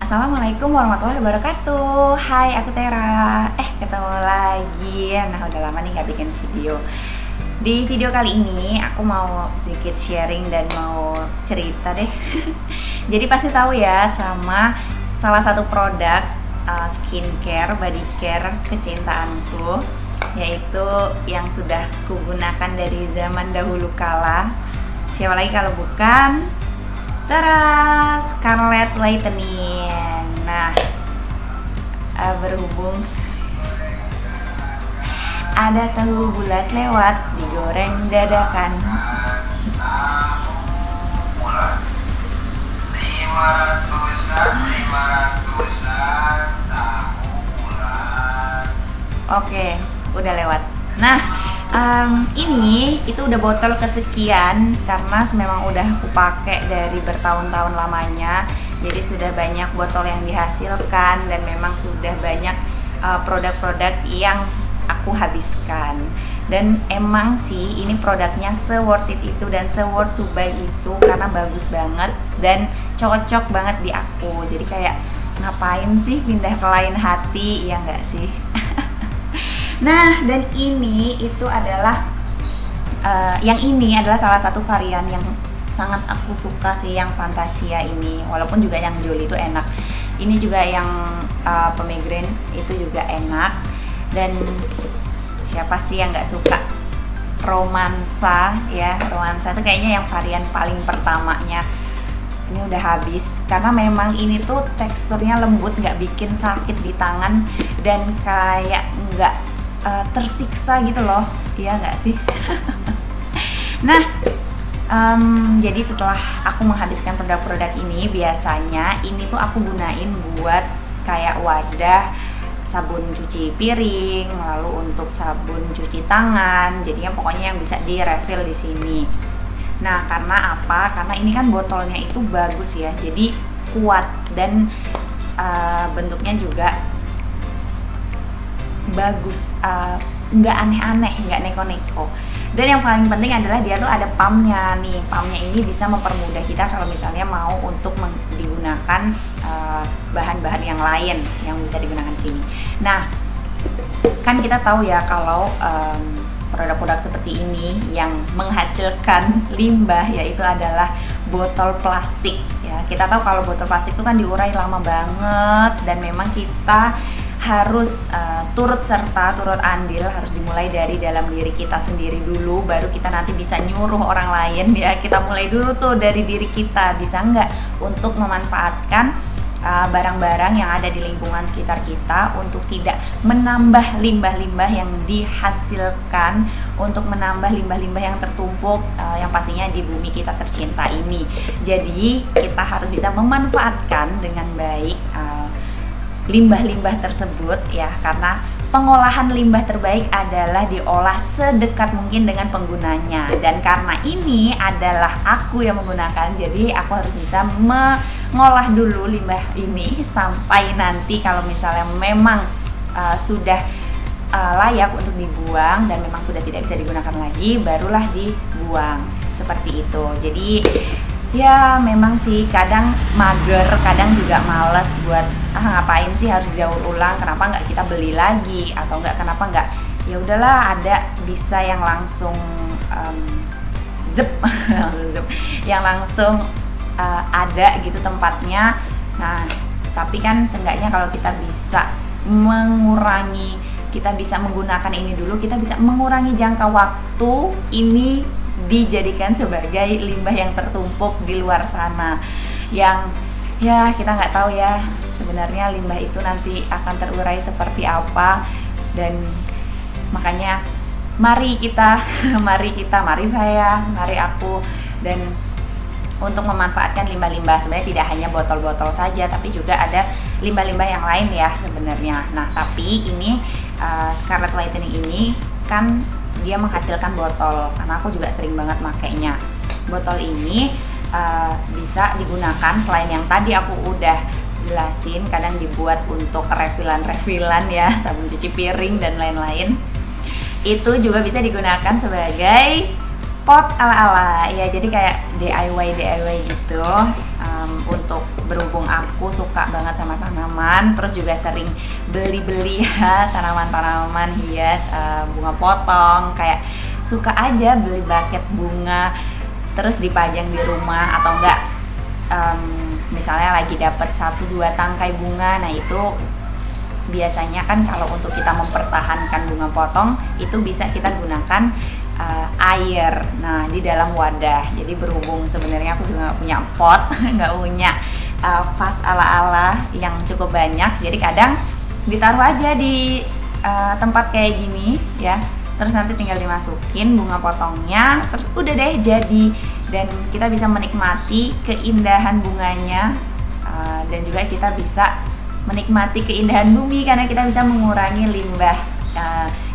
Assalamualaikum warahmatullahi wabarakatuh. Hai, aku Tera. Ketemu lagi. Nah, udah lama nih gak bikin video. Di video kali ini aku mau sedikit sharing dan mau cerita deh. Jadi pasti tahu ya sama salah satu produk skincare, body care kecintaanku, yaitu yang sudah kugunakan dari zaman dahulu kala. Siapa lagi kalau bukan Scarlett Whitening. Nah, berhubung ada tahu bulat lewat, digoreng dadakan. Oke, udah lewat. Nah, ini itu udah botol kesekian karena memang udah aku pakai dari bertahun-tahun lamanya. Jadi sudah banyak botol yang dihasilkan dan memang sudah banyak produk-produk yang aku habiskan. Dan emang sih ini produknya se-worth it itu dan se-worth to buy itu karena bagus banget dan cocok banget di aku. Jadi kayak ngapain sih pindah ke lain hati, ya enggak sih? Nah, dan ini itu adalah yang ini adalah salah satu varian yang sangat aku suka sih, yang Fantasia ini. Walaupun juga yang Jolie itu enak. Ini juga yang Pomegranate itu juga enak. Dan siapa sih yang nggak suka Romansa ya? Romansa itu kayaknya yang varian paling pertamanya. Ini udah habis karena memang ini tuh teksturnya lembut, nggak bikin sakit di tangan dan kayak nggak tersiksa gitu loh, iya nggak sih? Nah, jadi setelah aku menghabiskan produk-produk ini, biasanya ini tuh aku gunain buat kayak wadah sabun cuci piring, lalu untuk sabun cuci tangan. Jadinya pokoknya yang bisa di refill di sini. Nah, karena apa? Karena ini kan botolnya itu bagus ya, jadi kuat dan bentuknya juga bagus, nggak aneh-aneh, nggak neko-neko. Dan yang paling penting adalah dia tuh ada pumpnya nih. Pumpnya ini bisa mempermudah kita kalau misalnya mau untuk digunakan bahan-bahan yang lain yang bisa digunakan di sini. Nah, kan kita tahu ya kalau produk-produk seperti ini yang menghasilkan limbah yaitu adalah botol plastik ya. Kita tahu kalau botol plastik itu kan diurai lama banget dan memang kita harus turut serta, turut andil, harus dimulai dari dalam diri kita sendiri dulu, baru kita nanti bisa nyuruh orang lain ya. Kita mulai dulu tuh dari diri kita, bisa nggak untuk memanfaatkan barang-barang yang ada di lingkungan sekitar kita untuk tidak menambah limbah-limbah yang dihasilkan, untuk menambah limbah-limbah yang tertumpuk yang pastinya di bumi kita tercinta ini. Jadi kita harus bisa memanfaatkan dengan baik limbah-limbah tersebut ya, karena pengolahan limbah terbaik adalah diolah sedekat mungkin dengan penggunanya. Dan karena ini adalah aku yang menggunakan, jadi aku harus bisa mengolah dulu limbah ini sampai nanti kalau misalnya memang sudah layak untuk dibuang dan memang sudah tidak bisa digunakan lagi, barulah dibuang seperti itu. Jadi ya memang sih kadang mager, kadang juga males buat ngapain sih harus didaur ulang, kenapa nggak kita beli lagi, atau kenapa nggak ya udahlah ada bisa yang langsung yang langsung ada gitu tempatnya. Nah, tapi kan seenggaknya kalau kita bisa mengurangi, kita bisa menggunakan ini dulu, kita bisa mengurangi jangka waktu ini dijadikan sebagai limbah yang tertumpuk di luar sana, yang ya kita nggak tahu ya sebenarnya limbah itu nanti akan terurai seperti apa. Dan makanya mari saya, mari aku, dan untuk memanfaatkan limbah-limbah. Sebenarnya tidak hanya botol-botol saja, tapi juga ada limbah-limbah yang lain ya sebenarnya. Nah, tapi ini Scarlett Whitening ini kan dia menghasilkan botol, karena aku juga sering banget makainya. Botol ini bisa digunakan selain yang tadi aku udah jelasin, kadang dibuat untuk refillan ya, sabun cuci piring dan lain-lain. Itu juga bisa digunakan sebagai pot ala-ala ya, jadi kayak DIY gitu. untuk berhubung aku suka banget sama tanaman, terus juga sering beli-beli ya tanaman-tanaman hias, bunga potong, kayak suka aja beli buket bunga terus dipajang di rumah, atau enggak misalnya lagi dapat 1-2 tangkai bunga. Nah itu biasanya kan kalau untuk kita mempertahankan bunga potong itu bisa kita gunakan air, nah di dalam wadah. Jadi berhubung sebenarnya aku juga nggak punya pot, nggak punya vas ala-ala yang cukup banyak, jadi kadang ditaruh aja di tempat kayak gini ya, terus nanti tinggal dimasukin bunga potongnya, terus udah deh jadi. Dan kita bisa menikmati keindahan bunganya, dan juga kita bisa menikmati keindahan bumi karena kita bisa mengurangi limbah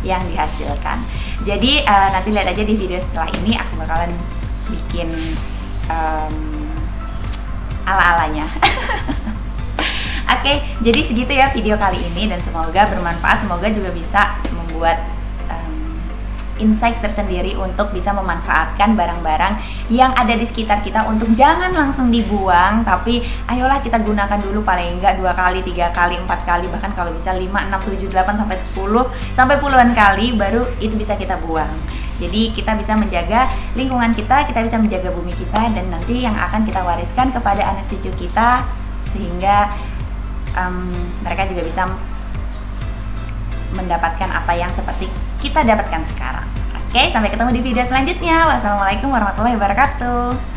yang dihasilkan. Jadi nanti lihat aja di video setelah ini, aku bakalan bikin ala-alanya. Oke, jadi segitu ya video kali ini, dan semoga bermanfaat, semoga juga bisa membuat insight tersendiri untuk bisa memanfaatkan barang-barang yang ada di sekitar kita, untuk jangan langsung dibuang, tapi ayolah kita gunakan dulu paling enggak 2 kali, 3 kali, 4 kali, bahkan kalau bisa 5, 6, 7, 8, sampai 10, sampai puluhan kali baru itu bisa kita buang. Jadi kita bisa menjaga lingkungan kita bisa menjaga bumi kita, dan nanti yang akan kita wariskan kepada anak cucu kita, sehingga mereka juga bisa mendapatkan apa yang seperti kita dapatkan sekarang. Oke, sampai ketemu di video selanjutnya. Wassalamualaikum warahmatullahi wabarakatuh.